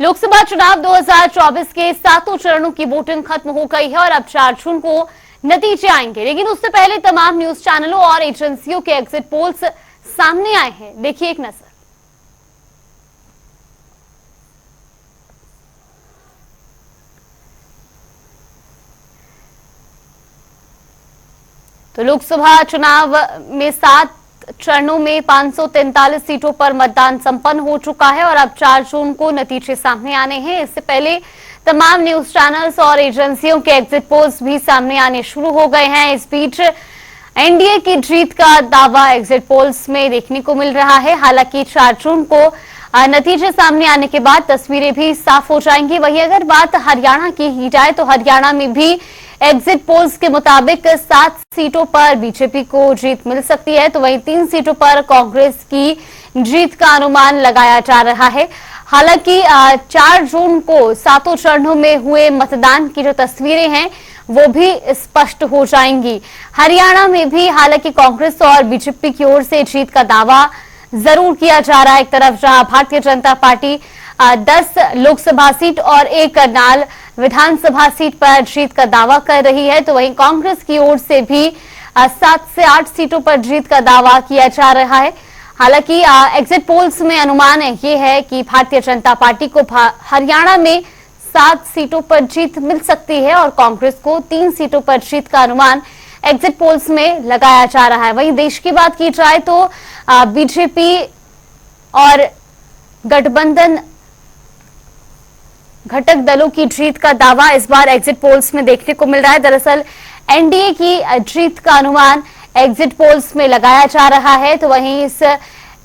लोकसभा चुनाव 2024 के सातों चरणों की वोटिंग खत्म हो गई है और अब 4 जून को नतीजे आएंगे। लेकिन उससे पहले तमाम न्यूज चैनलों और एजेंसियों के एग्जिट पोल्स सामने आए हैं। देखिए एक नजर। तो लोकसभा चुनाव में 7 चरणों में 543 सीटों पर मतदान संपन्न हो चुका है और अब 4 जून को नतीजे सामने आने हैं। इससे पहले तमाम न्यूज चैनल्स और एजेंसियों के एग्जिट पोल्स भी सामने आने शुरू हो गए हैं। इस बीच एनडीए की जीत का दावा एग्जिट पोल्स में देखने को मिल रहा है। हालांकि 4 जून को नतीजे सामने आने के बाद तस्वीरें भी साफ हो जाएंगी। वहीं अगर बात हरियाणा की ही जाए तो हरियाणा में भी एग्जिट पोल्स के मुताबिक 7 सीटों पर बीजेपी को जीत मिल सकती है, तो वहीं 3 सीटों पर कांग्रेस की जीत का अनुमान लगाया जा रहा है। हालांकि 4 जून को सातों चरणों में हुए मतदान की जो तस्वीरें हैं वो भी स्पष्ट हो जाएंगी। हरियाणा में भी हालांकि कांग्रेस और बीजेपी की ओर से जीत का दावा जरूर किया जा रहा है। एक तरफ जहां भारतीय जनता पार्टी 10 लोकसभा सीट और 1 करनाल विधानसभा सीट पर जीत का दावा कर रही है, तो वहीं कांग्रेस की ओर से भी 7 से 8 सीटों पर जीत का दावा किया जा रहा है। हालांकि एग्जिट पोल्स में अनुमान ये है कि भारतीय जनता पार्टी को हरियाणा में 7 सीटों पर जीत मिल सकती है और कांग्रेस को 3 सीटों पर जीत का अनुमान एग्जिट पोल्स में लगाया जा रहा है। वहीं देश की बात की जाए तो बीजेपी और गठबंधन घटक दलों की जीत का दावा इस बार एग्जिट पोल्स में देखने को मिल रहा है। दरअसल एनडीए की जीत का अनुमान एग्जिट पोल्स में लगाया जा रहा है, तो वहीं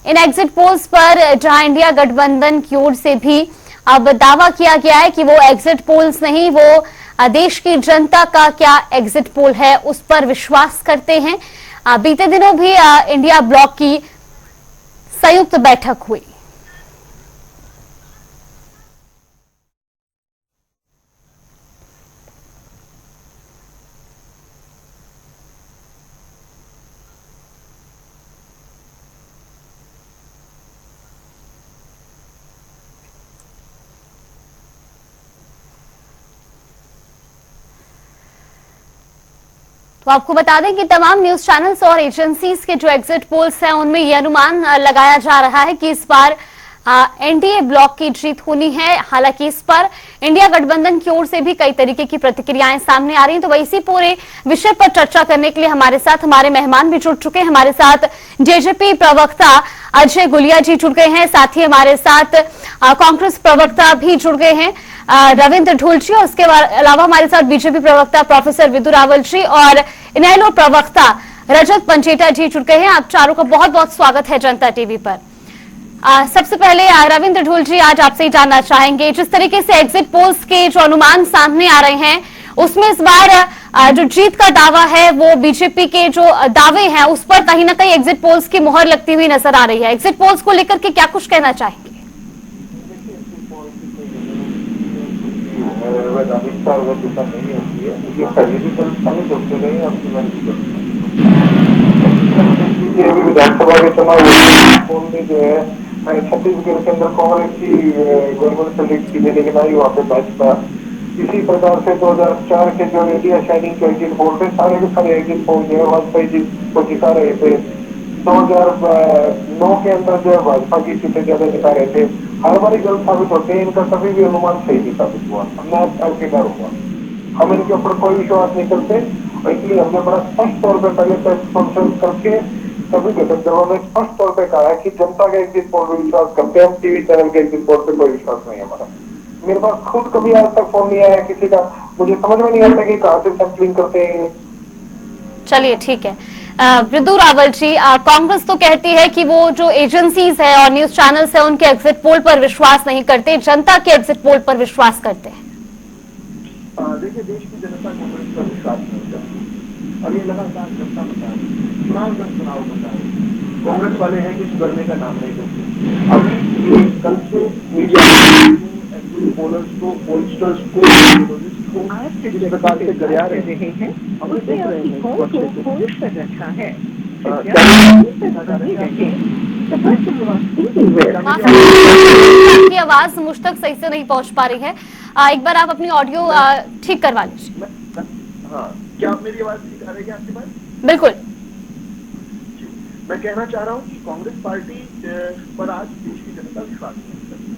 इन एग्जिट पोल्स पर जहां इंडिया गठबंधन की ओर से भी अब दावा किया गया है कि वो एग्जिट पोल्स नहीं, वो देश की जनता का क्या एग्जिट पोल है उस पर विश्वास करते हैं। बीते दिनों भी इंडिया ब्लॉक की संयुक्त बैठक हुई। तो आपको बता दें कि तमाम न्यूज चैनल्स और एजेंसीज के जो एग्जिट पोल्स हैं उनमें यह अनुमान लगाया जा रहा है कि इस बार एनडीए ब्लॉक की जीत होनी है। हालांकि इस पर इंडिया गठबंधन की ओर से भी कई तरीके की प्रतिक्रियाएं सामने आ रही हैं। तो इसी पूरे विषय पर चर्चा करने के लिए हमारे साथ हमारे मेहमान भी जुड़ चुके हैं। हमारे साथ जेजेपी प्रवक्ता अजय गुलिया जी जुड़ गए हैं, साथ ही हमारे साथ कांग्रेस प्रवक्ता भी जुड़ गए हैं रविंद्र ढोल जी, और उसके अलावा हमारे साथ बीजेपी प्रवक्ता प्रोफेसर विदु रावल जी और इनेलो प्रवक्ता रजत पंचेटा जी जुड़ गए हैं। आप चारों का बहुत बहुत स्वागत है जनता टीवी पर। सबसे पहले रविंद्र ढोल जी, आज आपसे ही जानना चाहेंगे, जिस तरीके से एग्जिट पोल्स के जो अनुमान सामने आ रहे हैं उसमें इस बार जो जीत का दावा है वो बीजेपी के जो दावे हैं उस पर कहीं ना कहीं एग्जिट पोल्स की मुहर लगती हुई नजर आ रही है। एग्जिट पोल्स को लेकर के क्या कुछ कहना चाहेंगे? विधानसभा के चुनाव में जो है छत्तीसगढ़ के अंदर कांग्रेस की गवर्नमेंट से लीड की, लेकिन आई वहाँ पे भाजपा। इसी प्रकार से 2004 के जो इंडिया शाइनिंग के एग्जिट पोल थे, सारे के सारे एग्जिट पोल जो है वाजपेयी जी को जिता रहे थे। 2009 के अंदर जो है भाजपा की सीटें ज्यादा जिता रहे थे। हर बार गलत साबित होते हैं, इनका कभी भी अनुमान सही नहीं साबित हुआ, आखिरकार हुआ। हम इनके ऊपर कोई विश्वास नहीं करते, इसलिए हमने बड़ा स्पष्ट तौर पर पहले प्रेस करके सभी घटक दलों ने स्पष्ट तौर पर कहा है कि जनता के एग्जिट पोल पर विश्वास करते हैं, हम टीवी चैनल के एग्जिट पोल पर कोई विश्वास नहीं है हमारा। मेरे पास खुद कभी आज तक फोन नहीं आया किसी का, मुझे समझ में नहीं आता कि कहाँ से सैंपलिंग करते हैं। चलिए ठीक है। विदु रावल जी, कांग्रेस तो कहती है कि वो जो एजेंसीज है और न्यूज चैनल्स है उनके एग्जिट पोल पर विश्वास नहीं करते, जनता के एग्जिट पोल पर विश्वास करते हैं। देखिए, देश की जनता कांग्रेस पर विश्वास नहीं करती और ये लगातार जनता बता रही है, चुनाव बता रही है। कांग्रेस वाले हैं कि सुधरने का नाम नहीं करते। अभी कल से मीडिया पोलर्स को, पोलस्टर्स को जिस प्रकार से गरिया रहे हैं, हम देख रहे हैं कर रखा है। आपकी आवाज मुझ तक सही से नहीं पहुंच पा रही है। एक बार आप अपनी ऑडियो ठीक करवा लीजिए। हाँ, क्या आप मेरी आवाज ठीक आ रही है आपके पास? बिल्कुल। मैं कहना चाह रहा हूँ कि कांग्रेस पार्टी पर आज देश की जनता विश्वास नहीं करती।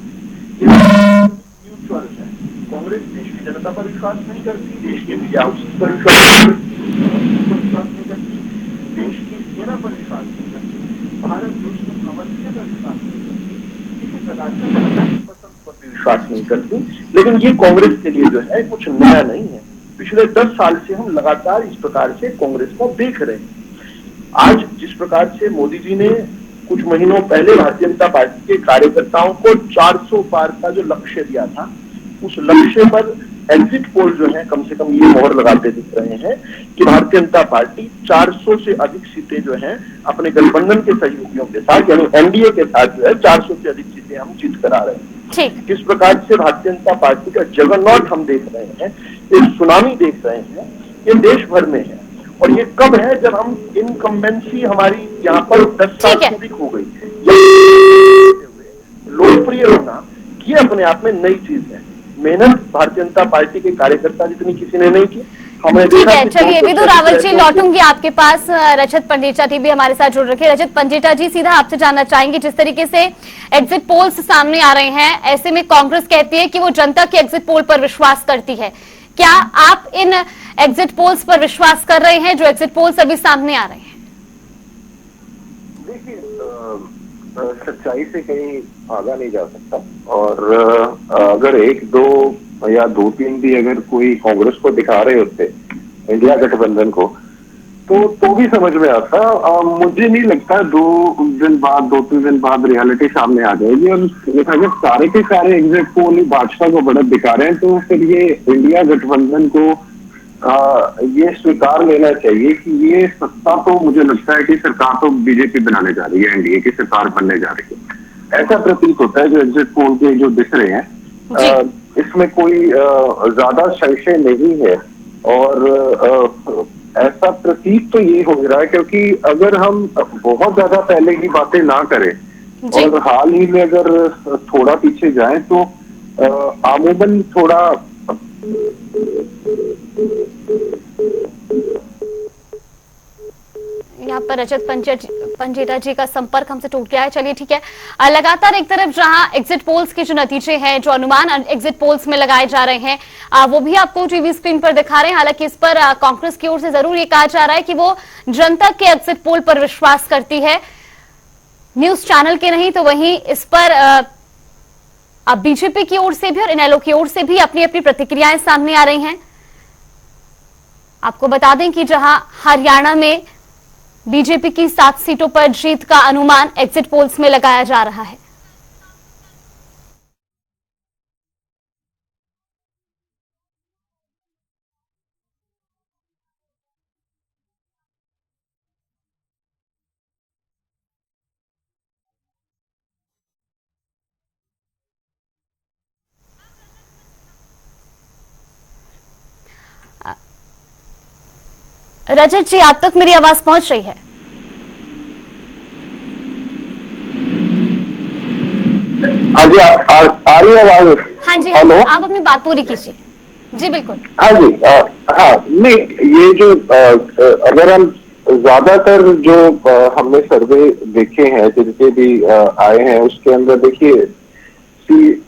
ये न्यूट्रल है। कांग्रेस देश की जनता पर विश्वास नहीं करती, देश के मीडिया हाउसेस पर विश्वास नहीं करती, देश की सेना पर विश्वास नहीं करती, भारत देश में अवंतियों पर विश्वास नहीं करती, किसी प्रकार की पसंद पर भी विश्वास नहीं करती। लेकिन ये कांग्रेस के लिए जो है कुछ नया नहीं है। पिछले 10 साल से हम लगातार इस प्रकार से कांग्रेस को देख रहे हैं। आज जिस प्रकार से मोदी जी ने कुछ महीनों पहले भारतीय जनता पार्टी के कार्यकर्ताओं को 400 पार का जो लक्ष्य दिया था, उस लक्ष्य पर एग्जिट पोल जो है कम से कम ये मोहर लगाते दिख रहे हैं कि भारतीय जनता पार्टी 400 से अधिक सीटें जो हैं अपने गठबंधन के सहयोगियों के साथ यानी एनडीए के साथ जो है 400 से अधिक सीटें हम जीत कर आ रहे हैं। किस प्रकार से भारतीय जनता पार्टी का जगरनॉट हम देख रहे हैं, एक सुनामी देख रहे हैं, ये देश भर में है। और ये कब है? जब हम इनकम्बेंसी हमारी यहाँ पर 10 साल से अधिक हो गई है। लोकप्रिय होना ये अपने आप में नई चीज है। मेहनत भारतीय जनता पार्टी के कार्यकर्ता जितनी किसी ने नहीं की। हमने ठीक है, चलिए विदु रावल जी, लौटूंगी आपके पास। रजत पंजेटा जी भी हमारे साथ जुड़ रखे। रजत पंजेटा जी, सीधा आपसे जानना चाहेंगे, जिस तरीके से एग्जिट पोल्स सामने आ रहे हैं, ऐसे में कांग्रेस कहती है कि वो जनता के एग्जिट पोल पर विश्वास करती है। क्या आप इन एग्जिट पोल्स पर विश्वास कर रहे हैं जो एग्जिट पोल्स अभी सामने आ रहे हैं? देखिए, सच्चाई से कहीं भागा नहीं जा सकता। और अगर 1, 2 या 2, 3 भी अगर कोई कांग्रेस को दिखा रहे होते, इंडिया गठबंधन को, तो भी समझ में आता। मुझे नहीं लगता 2-3 दिन बाद रियलिटी सामने आ जाएगी। और अगर सारे के सारे एग्जिट पोल भाजपा को बढ़त दिखा रहे हैं, तो फिर ये इंडिया गठबंधन को ये स्वीकार लेना चाहिए कि ये सत्ता तो मुझे लगता है कि सरकार तो बीजेपी बनाने जा रही है, एनडीए की सरकार बनने जा रही है। ऐसा प्रतीत होता है जो एग्जिट पोल के जो दिख रहे हैं। इसमें कोई ज्यादा संशय नहीं है। और ऐसा प्रतीत तो ये हो रहा है क्योंकि अगर हम बहुत ज्यादा पहले की बातें ना करें और हाल ही में अगर थोड़ा पीछे जाएं, तो अमूमन थोड़ा यहाँ पर रजत पंजेटा जी का संपर्क हमसे टूट गया है। चलिए ठीक है, लगातार एक तरफ जहां एग्जिट पोल्स के जो नतीजे हैं, जो अनुमान एग्जिट पोल्स में लगाए जा रहे हैं, वो भी आपको टीवी स्क्रीन पर दिखा रहे हैं। हालांकि इस पर कांग्रेस की ओर से जरूर ये कहा जा रहा है कि वो जनता के एग्जिट पोल पर विश्वास करती है, न्यूज चैनल के नहीं। तो वहीं इस पर अब बीजेपी की ओर से भी और इनेलो की ओर से भी अपनी अपनी प्रतिक्रियाएं सामने आ रही हैं। आपको बता दें कि जहां हरियाणा में बीजेपी की 7 सीटों पर जीत का अनुमान एग्जिट पोल्स में लगाया जा रहा है। रजत जी, आप तक मेरी आवाज पहुंच रही है? हाँ जी, आ रही है आवाज? हाँ जी, हेलो, आप अपनी बात पूरी कीजिए। जी बिल्कुल। हाँ जी। हाँ, नहीं, ये जो अगर हम ज्यादातर जो हमने सर्वे देखे हैं जिनके भी आए हैं, उसके अंदर देखिए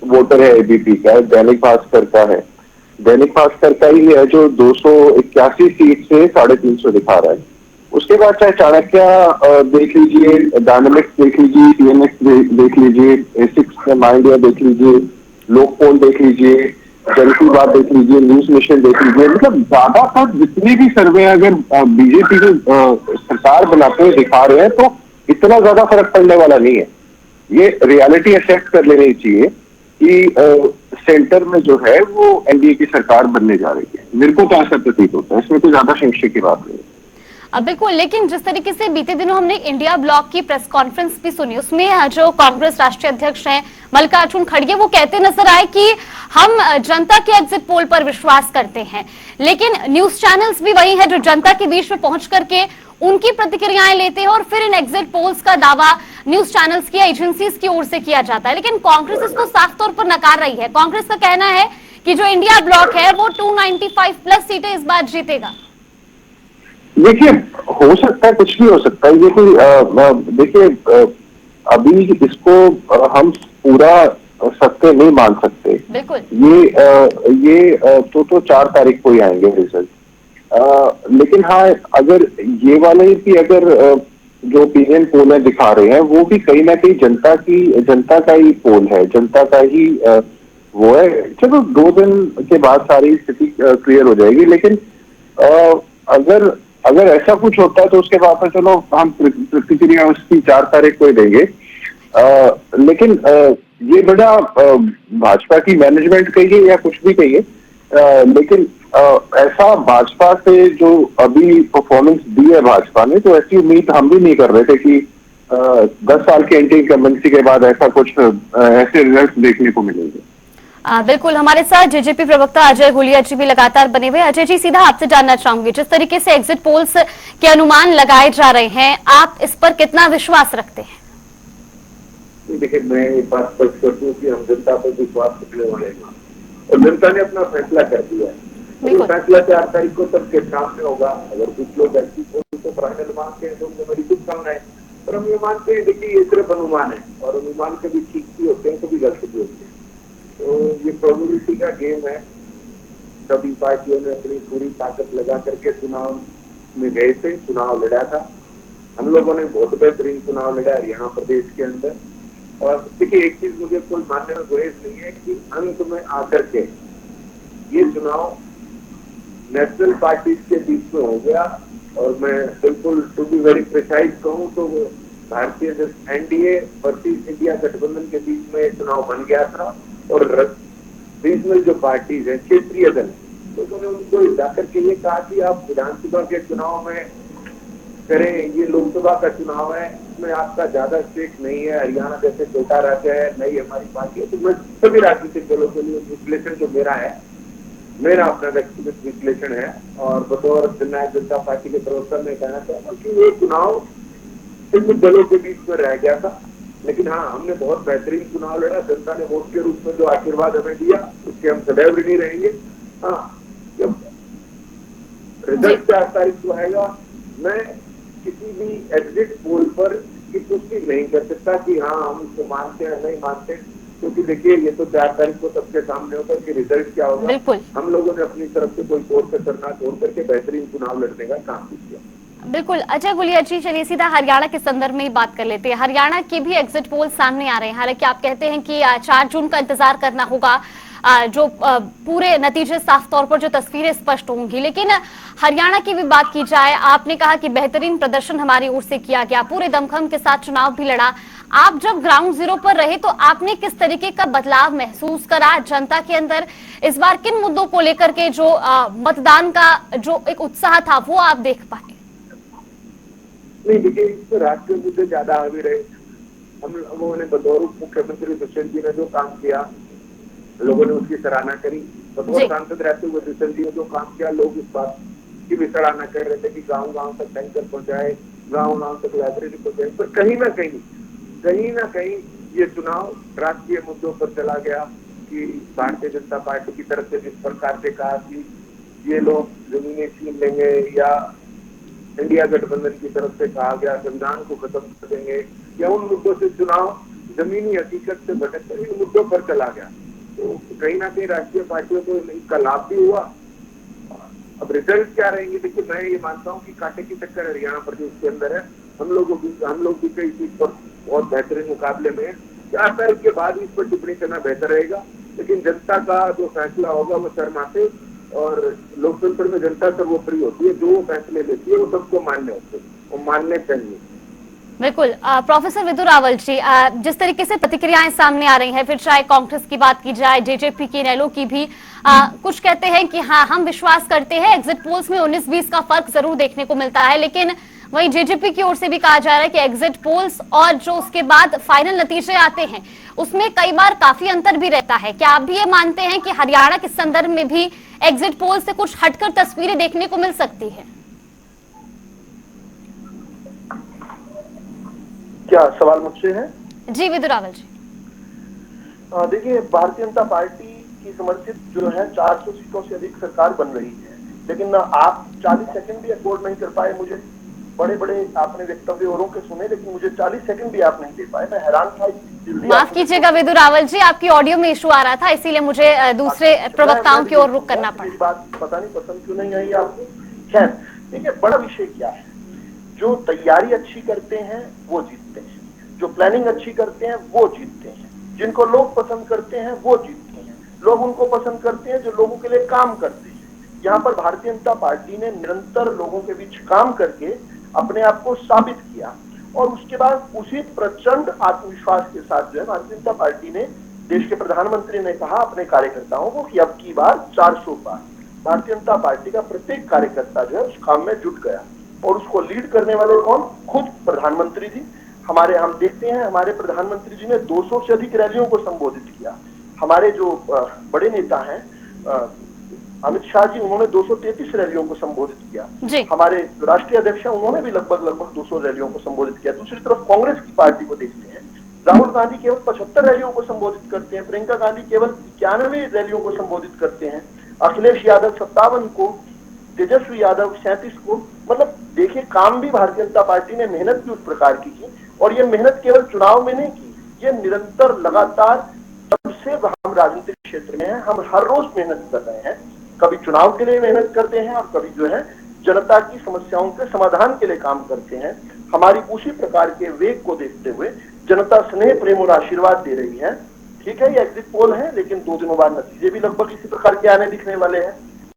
वोटर है एबीपी का, दैनिक भास्कर का है। दैनिक भास्कर का ही है जो 281 सीट से 350 दिखा रहा है। उसके बाद चाहे चाणक्य देख लीजिए, डायनामिक्स देख लीजिए, सीएनएक्स देख लीजिए, A6 माइंड इंडिया देख लीजिए, लोकपोल देख लीजिए, जन की बात देख लीजिए, न्यूज नेशन देख लीजिए। मतलब ज्यादातर जितने भी सर्वे अगर बीजेपी को सरकार बनाते हुए दिखा रहे हैं, तो इतना ज्यादा फर्क पड़ने वाला नहीं है। ये रियलिटी एक्सेप्ट कर लेनी चाहिए कि सेंटर में जो है वो एनडीए की सरकार बनने जा रही है। मेरे को तो ऐसा प्रतीत होता है, इसमें कोई ज्यादा संशय की बात नहीं है। बिल्कुल, लेकिन जिस तरीके से बीते दिनों हमने इंडिया ब्लॉक की प्रेस कॉन्फ्रेंस भी सुनी, उसमें जो कांग्रेस राष्ट्रीय अध्यक्ष हैं मल्लिकार्जुन खड़गे, वो कहते नजर आए कि हम जनता के एग्जिट पोल पर विश्वास करते हैं। लेकिन न्यूज चैनल्स भी वही है जो जनता के बीच में पहुंच करके उनकी प्रतिक्रियाएं लेते हैं और फिर इन एग्जिट पोल्स का दावा न्यूज चैनल्स की एजेंसीज की ओर से किया जाता है। लेकिन कांग्रेस इसको साफ तौर पर नकार रही है। कांग्रेस का कहना है कि जो इंडिया ब्लॉक है वो 295 प्लस सीटें इस बार जीतेगा। देखिए, हो सकता है, कुछ भी हो सकता है। ये कोई देखिए, अभी इसको हम पूरा सत्य नहीं मान सकते। बिल्कुल। ये तो 4 तारीख को ही आएंगे रिजल्ट। लेकिन हाँ, अगर ये वाले भी अगर जो ओपिनियन पोल है दिखा रहे हैं, वो भी कहीं ना कहीं जनता का ही पोल है, जनता का ही वो है। चलो 2 दिन के बाद सारी स्थिति क्लियर हो जाएगी। लेकिन अगर ऐसा कुछ होता है तो उसके बाद तो चलो हम प्रतिक्रिया उसकी 4 तारीख को ही देंगे। लेकिन ये बड़ा भाजपा की मैनेजमेंट कहिए या कुछ भी कहिए, लेकिन ऐसा भाजपा से जो अभी परफॉर्मेंस दी है भाजपा ने, तो ऐसी उम्मीद हम भी नहीं कर रहे थे कि 10 साल के एंटी इनकम्बेंसी के बाद ऐसा कुछ ऐसे रिजल्ट देखने को मिलेंगे। बिल्कुल। हमारे साथ जेजेपी प्रवक्ता अजय गुलिया जी भी लगातार बने हुए। अजय जी, सीधा आपसे जानना चाहूंगी, जिस तरीके से एग्जिट पोल्स के अनुमान लगाए जा रहे हैं, आप इस पर कितना विश्वास रखते हैं? देखिए, मैं एक बात स्पष्ट कर दूं कि हम जनता पर विश्वास रखने वाले हैं और जनता ने अपना फैसला कर दिया है। तो फैसला 4 तारीख को सबके सामने होगा। अगर कुछ लोग ऐसी को फाइनल मानते हैं तो उनको मेरी शुभकामनाएं, पर हम ये मानते हैं देखिए ये सिर्फ अनुमान है और अनुमान कभी ठीक भी होते हैं, कभी गलत भी होते हैं। तो ये प्रोबेबिलिटी का गेम है। सभी पार्टियों ने अपनी पूरी ताकत लगा करके चुनाव में गए थे, चुनाव लड़ा था। हम लोगों ने बहुत बेहतरीन चुनाव लड़ा हरियाणा प्रदेश के अंदर। और देखिए, एक चीज मुझे कोई मानने में गुरेज नहीं है कि अंत में आकर के ये चुनाव नेशनल पार्टीज के बीच में हो गया। और मैं बिल्कुल टू बी वेरी प्रिसाइज कहूँ तो भारतीय एनडीए वर्सेस इंडिया गठबंधन के बीच में चुनाव बन गया था। और रीजनल जो पार्टीज है, क्षेत्रीय दल, तो उन्होंने उनको जाकर के ये कहा कि आप विधानसभा के चुनाव में करें, ये लोकसभा का चुनाव है, इसमें आपका ज्यादा स्टेक नहीं है, हरियाणा जैसे छोटा राज्य है, नई हमारी पार्टी है। तो मैं सभी राजनीतिक दलों के लिए विश्लेषण जो मेरा है, मेरा अपना व्यक्तिगत विश्लेषण है और बतौर जननायक जनता पार्टी के प्रवक्ता में कहना चाहता हूँ कि ये चुनाव सिर्फ दलों के बीच में रह गया था। लेकिन हाँ, हमने बहुत बेहतरीन चुनाव लड़ा। जनता ने वोट के रूप में जो आशीर्वाद हमें दिया, उसके हम सदैव ऋणी रहेंगे। हाँ, जब रिजल्ट 4 तारीख को आएगा, मैं किसी भी एग्जिट पोल पर की पुष्टि नहीं कर सकता कि हाँ हम उसको मानते हैं नहीं मानते, क्योंकि देखिए ये तो 4 तारीख को सबके सामने होगा कि रिजल्ट क्या होगा। हम लोगों ने अपनी तरफ से कोई कोर कसर ना छोड़ करके बेहतरीन चुनाव लड़ने का काम किया। बिल्कुल। अजय गुलिया जी, चलिए सीधा हरियाणा के संदर्भ में ही बात कर लेते हैं। हरियाणा के भी एग्जिट पोल सामने आ रहे हैं। हालांकि आप कहते हैं कि 4 जून का इंतजार करना होगा, जो पूरे नतीजे साफ तौर पर जो तस्वीरें स्पष्ट होंगी। लेकिन हरियाणा की भी बात की जाए, आपने कहा कि बेहतरीन प्रदर्शन हमारी ओर से किया गया, पूरे दमखम के साथ चुनाव भी लड़ा। आप जब ग्राउंड जीरो पर रहे तो आपने किस तरीके का बदलाव महसूस करा जनता के अंदर? इस बार किन मुद्दों को लेकर के जो मतदान का जो एक उत्साह था वो आप देख पाए? नहीं, देखिए, इस पर राष्ट्रीय मुद्दे ज्यादा हावी रहे। हम लोगों ने बतौर मुख्यमंत्री दुष्यंत जी ने जो काम किया, लोगों ने उसकी सराहना करी। बतौर सांसद रहते हुए दुष्यंत जी ने जो काम किया, लोग इस बात की भी सराहना कर रहे थे कि गांव गांव तक टैंकर पहुंचाए, गांव गांव तक लाइब्रेरी पहुंचाए। पर कहीं ना कहीं ये चुनाव राष्ट्रीय मुद्दों पर चला गया कि भारतीय जनता पार्टी की तरफ से जिस प्रकार से कहा कि ये लोग जमीनें छीन लेंगे, या इंडिया गठबंधन की तरफ से कहा गया संविधान को खत्म कर देंगे, या उन मुद्दों से चुनाव जमीनी हकीकत से भटक कर इन मुद्दों पर चला गया। तो कहीं ना कहीं राष्ट्रीय पार्टियों को इसका लाभ भी हुआ। अब रिजल्ट क्या रहेंगे, देखिए मैं ये मानता हूँ कि कांटे की टक्कर हरियाणा प्रदेश के अंदर है। हम लोग भी कई चीज पर बहुत बेहतरीन मुकाबले में 4 तारीख के बाद इस पर टिप्पणी करना बेहतर रहेगा। लेकिन जनता का जो फैसला होगा वो शर्माते, और लोकतंत्र में जनता सर्वोपरि होती है। जो वो फैसले लेती है वो सबको मान्य होते हैं, वो मानने चाहिए। बिल्कुल। प्रोफेसर विदु रावल जी, जिस तरीके से प्रतिक्रियाएं सामने आ रही हैं, फिर चाहे कांग्रेस की बात की जाए, जेजेपी की, इनेलो की भी, कुछ कहते हैं कि हाँ हम विश्वास करते हैं। एग्जिट पोल्स में 19-20 का फर्क जरूर देखने को मिलता है, लेकिन वहीं जेजेपी की ओर से भी कहा जा रहा है कि एग्जिट पोल्स और जो उसके बाद फाइनल नतीजे आते हैं उसमें कई बार काफी अंतर भी रहता है। क्या आप भी ये मानते हैं कि हरियाणा के संदर्भ में भी एग्जिट पोल से कुछ हटकर तस्वीरें देखने को मिल सकती है? क्या सवाल मुझसे है? जी विदुर रावल जी। देखिए, भारतीय जनता पार्टी की समर्थित जो है 400 सीटों से अधिक सरकार बन रही है, लेकिन आप 40 सेकंड भी अफोर्ड नहीं कर पाए मुझे। बड़े बड़े आपने वक्तव्य औरों के सुने, लेकिन मुझे 40 सेकंड भी आप नहीं दे पाए। मैं हैरान था। माफ कीजिएगा विदुर रावल जी, आपकी ऑडियो में इशू आ रहा था, इसीलिए मुझे दूसरे प्रवक्ताओं की ओर रुख करना पड़ा। मेरी बात पता नहीं पसंद क्यों नहीं आई आपको। खैर, देखिए, बड़ा विषय क्या है, जो तैयारी अच्छी करते हैं वो जीतते हैं, जो प्लानिंग अच्छी करते हैं वो जीतते हैं, जिनको लोग पसंद करते हैं वो जीतते हैं, लोग उनको पसंद करते हैं जो लोगों के लिए काम करते हैं। यहाँ पर भारतीय जनता पार्टी ने निरंतर लोगों के बीच काम करके अपने आप को साबित किया, और उसके बाद उसी प्रचंड आत्मविश्वास के साथ जो है भारतीय जनता पार्टी ने, देश के प्रधानमंत्री ने कहा अपने कार्यकर्ताओं को कि अब की बार 400 पार। भारतीय जनता पार्टी का प्रत्येक कार्यकर्ता जो है उस काम में जुट गया, और उसको लीड करने वाले कौन? खुद प्रधानमंत्री जी। हम देखते हैं हमारे प्रधानमंत्री जी ने 200 से अधिक रैलियों को संबोधित किया। हमारे जो बड़े नेता हैं अमित शाह जी, उन्होंने 233 रैलियों को संबोधित किया। हमारे राष्ट्रीय अध्यक्ष हैं, उन्होंने भी लगभग 200 रैलियों को संबोधित किया। दूसरी तरफ कांग्रेस की पार्टी को देखते हैं, राहुल गांधी केवल 75 रैलियों को संबोधित करते हैं, प्रियंका गांधी केवल 91 रैलियों को संबोधित करते हैं, अखिलेश यादव 57 को, तेजस्वी यादव 37 को। मतलब देखिए, काम भी भारतीय जनता पार्टी ने मेहनत भी उस प्रकार की, और ये मेहनत केवल चुनाव में नहीं की, ये निरंतर लगातार तब से हम राजनीतिक क्षेत्र में हैं, हम हर रोज मेहनत कर रहे हैं। कभी चुनाव के लिए मेहनत करते हैं और कभी जो है जनता की समस्याओं के समाधान के लिए काम करते हैं। हमारी उसी प्रकार के वेग को देखते हुए जनता स्नेह, प्रेम और आशीर्वाद दे रही है। ठीक है, ये एग्जिट पोल है, लेकिन 2 दिनों बाद नतीजे भी लगभग इसी प्रकार के आने दिखने वाले हैं।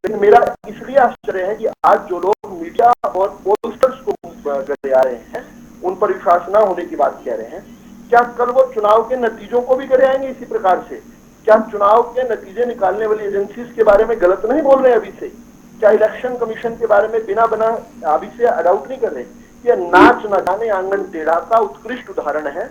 लेकिन मेरा इसलिए आश्चर्य है कि आज जो लोग मीडिया और पोलस्टर्स को गले आ रहे हैं, उन पर विश्वास न होने की बात कह रहे हैं, क्या कल वो चुनाव के नतीजों को भी करे आएंगे इसी प्रकार से? क्या चुनाव के नतीजे निकालने वाली एजेंसीज के बारे में गलत नहीं बोल रहे अभी से? क्या इलेक्शन कमीशन के बारे में बिना बना अभी से डाउट नहीं कर रहे? ये नाच न जाने आंगन टेढ़ा का उत्कृष्ट उदाहरण है।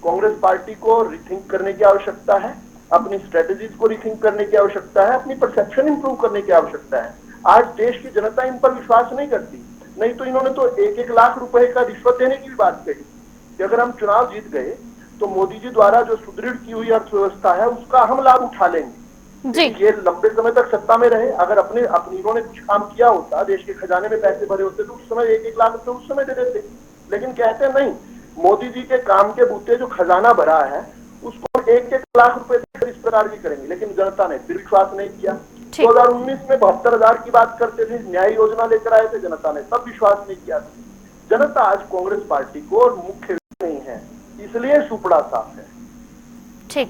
कांग्रेस पार्टी को रिथिंक करने की आवश्यकता है, अपनी स्ट्रेटेजीज को रिथिंक करने की आवश्यकता है, अपनी परसेप्शन इंप्रूव करने की आवश्यकता है। आज देश की जनता इन पर विश्वास नहीं करती, नहीं तो इन्होंने तो 1-1 लाख रुपए का रिश्वत देने की भी बात कही कि अगर हम चुनाव जीत गए तो मोदी जी द्वारा जो सुदृढ़ की हुई अर्थव्यवस्था है उसका हम लाभ उठा लेंगे जी। ये लंबे समय तक सत्ता में रहे, अगर अपने इन्होंने कुछ काम किया होता, देश के खजाने में पैसे भरे होते, तो उस समय 1-1 लाख रुपए उस समय दे देते। लेकिन कहते नहीं, मोदी जी के काम के बूते जो खजाना भरा है उसको 1-1 लाख रुपए देकर इस प्रकार भी करेंगे, लेकिन जनता ने फिर विश्वास नहीं किया। 2019 में 72,000 की बात करते थे, न्याय योजना लेकर आए थे, जनता ने तब विश्वास नहीं किया था। जनता आज कांग्रेस पार्टी को और मुख्य नहीं है, इसलिए सुपड़ा साफ है। ठीक,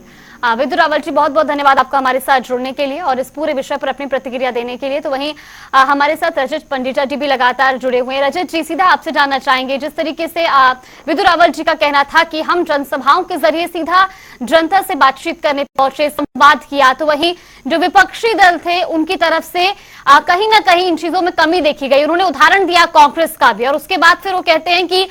विदुर रावल जी, बहुत बहुत धन्यवाद आपका हमारे साथ जुड़ने के लिए और इस पूरे विषय पर अपनी प्रतिक्रिया देने के लिए। तो वहीं हमारे साथ रजत पंडिता जी भी लगातार जुड़े हुए हैं। रजत जी, सीधा आपसे जानना चाहेंगे, जिस तरीके से विदुर रावल जी का कहना था कि हम जनसभाओं के जरिए सीधा जनता से बातचीत करने पहुंचे, संवाद किया, तो वहीं जो विपक्षी दल थे उनकी तरफ से कहीं ना कहीं इन चीजों में कमी देखी गई। उन्होंने उदाहरण दिया कांग्रेस का भी, और उसके बाद फिर वो कहते हैं कि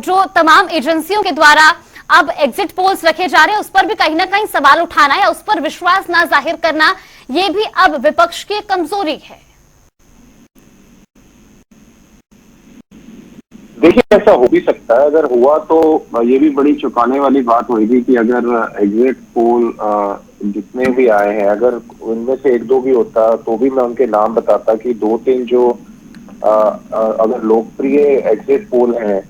जो तमाम एजेंसियों के द्वारा अब एग्जिट पोल्स रखे जा रहे हैं उस पर भी कहीं ना कहीं सवाल उठाना या उस पर विश्वास ना जाहिर करना, ये भी अब विपक्ष की कमजोरी है। देखिए, ऐसा हो भी सकता है, अगर हुआ तो ये भी बड़ी चौंकाने वाली बात होगी कि अगर एग्जिट पोल जितने भी आए हैं, अगर उनमें से 1-2 भी होता तो भी मैं उनके नाम बताता कि 2-3 जो अगर लोकप्रिय एग्जिट पोल हैं,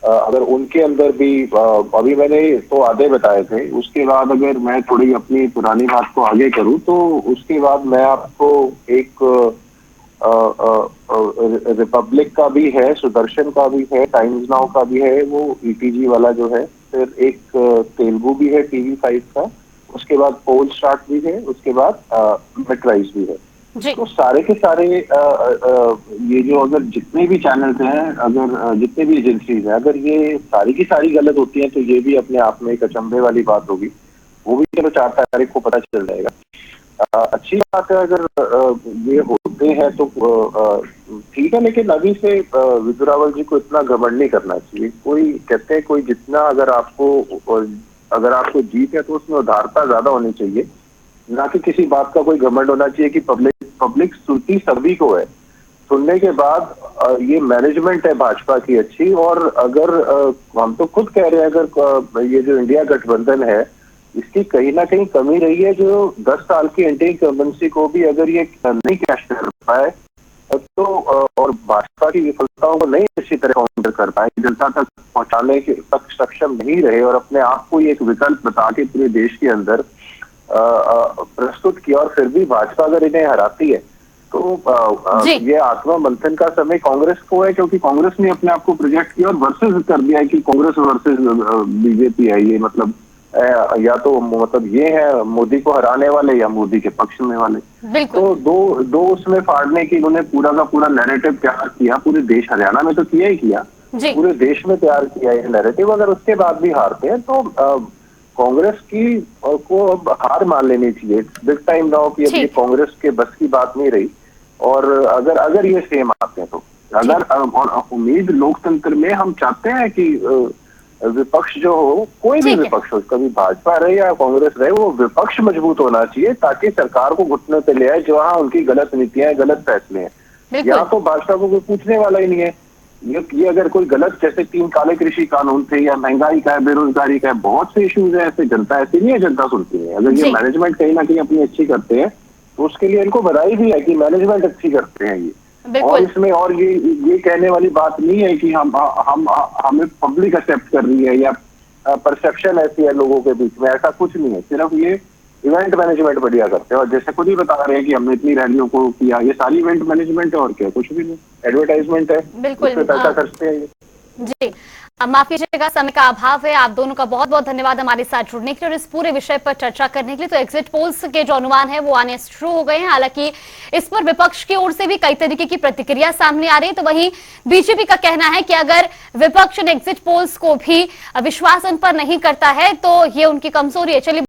अगर उनके अंदर भी अभी मैंने तो आधे बताए थे, उसके बाद अगर मैं थोड़ी अपनी पुरानी बात को आगे करूं तो उसके बाद मैं आपको एक रिपब्लिक का भी है, सुदर्शन का भी है, टाइम्स नाउ का भी है, वो ईटीजी वाला जो है, फिर एक तेलुगु भी है TV5 का, उसके बाद पोल स्टार्ट भी है, उसके बाद मेट्राइज भी है। तो सारे के सारे ये जो अगर जितने भी चैनल्स हैं, अगर जितने भी एजेंसीज हैं, अगर ये सारी की सारी गलत होती हैं तो ये भी अपने आप में एक अचंभे वाली बात होगी। वो भी चलो 4 तारीख को पता चल जाएगा। अच्छी बात है अगर ये होते हैं तो ठीक है, लेकिन अभी से विदुर रावल जी को इतना घमंड नहीं करना चाहिए। कोई कहते हैं कोई जितना अगर आपको जीत है तो उसमें उदारता ज्यादा होनी चाहिए, ना कि किसी बात का कोई घमंड होना चाहिए कि पब्लिक सुनती सभी को है। सुनने के बाद ये मैनेजमेंट है भाजपा की अच्छी, और अगर हम तो खुद कह रहे हैं, अगर ये जो इंडिया गठबंधन है इसकी कहीं ना कहीं कमी रही है, जो 10 साल की एंटी इनकम्बेंसी को भी अगर ये नहीं कैश कर पाए तो और भाजपा की विफलताओं को नहीं अच्छी तरह काउंटर कर पाए, जनता तक पहुंचाने के तक सक्षम नहीं रहे और अपने आप को एक विकल्प बता के पूरे देश के अंदर प्रस्तुत किया, और फिर भी भाजपा अगर इन्हें हराती है तो ये आत्मा मंथन का समय कांग्रेस को है, क्योंकि कांग्रेस ने अपने आप को प्रोजेक्ट किया और वर्सेस कर दिया है कि कांग्रेस वर्सेस बीजेपी है। ये मतलब या तो मतलब ये है मोदी को हराने वाले या मोदी के पक्ष में वाले। तो दो उसमें फाड़ने की इन्होंने पूरा का पूरा नैरेटिव तैयार किया, पूरे देश, हरियाणा में तो किया ही किया, पूरे देश में तैयार किया ये नैरेटिव। अगर उसके बाद भी हारते हैं तो कांग्रेस की को अब हार मान लेनी चाहिए। बिग टाइम नाउ कि अब ये कांग्रेस के बस की बात नहीं रही, और अगर ये सेम आते हैं तो अगर और उम्मीद लोकतंत्र में हम चाहते हैं कि विपक्ष जो हो, कोई भी विपक्ष हो, कभी भाजपा रहे या कांग्रेस रहे, वो विपक्ष मजबूत होना चाहिए ताकि सरकार को घुटने पे ले आए जहां उनकी गलत नीतियां, गलत फैसले हैं। यहाँ तो भाजपा को कोई पूछने वाला ही नहीं है। ये अगर कोई गलत, जैसे 3 काले कृषि कानून थे या महंगाई का है, बेरोजगारी का है, बहुत से इश्यूज है ऐसे, जनता ऐसी नहीं है, जनता सुनती है। अगर ये मैनेजमेंट कहीं ना कहीं अपनी अच्छी करते हैं तो उसके लिए इनको बधाई भी है कि मैनेजमेंट अच्छी करते हैं ये। और इसमें और ये कहने वाली बात नहीं है कि हमें पब्लिक एक्सेप्ट कर रही है या परसेप्शन ऐसी है लोगों के बीच में, ऐसा कुछ नहीं है। सिर्फ ये इवेंट मैनेजमेंट बढ़िया करते हैं, और जैसे खुद ही बता रहे हैं कि हमने इतनी रैलियों को किया, ये सारी इवेंट मैनेजमेंट है और क्या, कुछ भी नहीं, एडवर्टाइजमेंट है, बिल्कुल पैसा खर्चते हैं ये। जी, माफ कीजिएगा, समय का अभाव है। आप दोनों का बहुत बहुत धन्यवाद हमारे साथ जुड़ने के लिए और इस पूरे विषय पर चर्चा करने के लिए। तो एग्जिट पोल्स के जो अनुमान है वो आने शुरू हो गए हैं, हालांकि इस पर विपक्ष की ओर से भी कई तरीके की प्रतिक्रिया सामने आ रही है। तो वहीं बीजेपी का कहना है कि अगर विपक्ष इन एग्जिट पोल्स को भी विश्वास उन पर नहीं करता है तो ये उनकी कमजोरी है। चलिए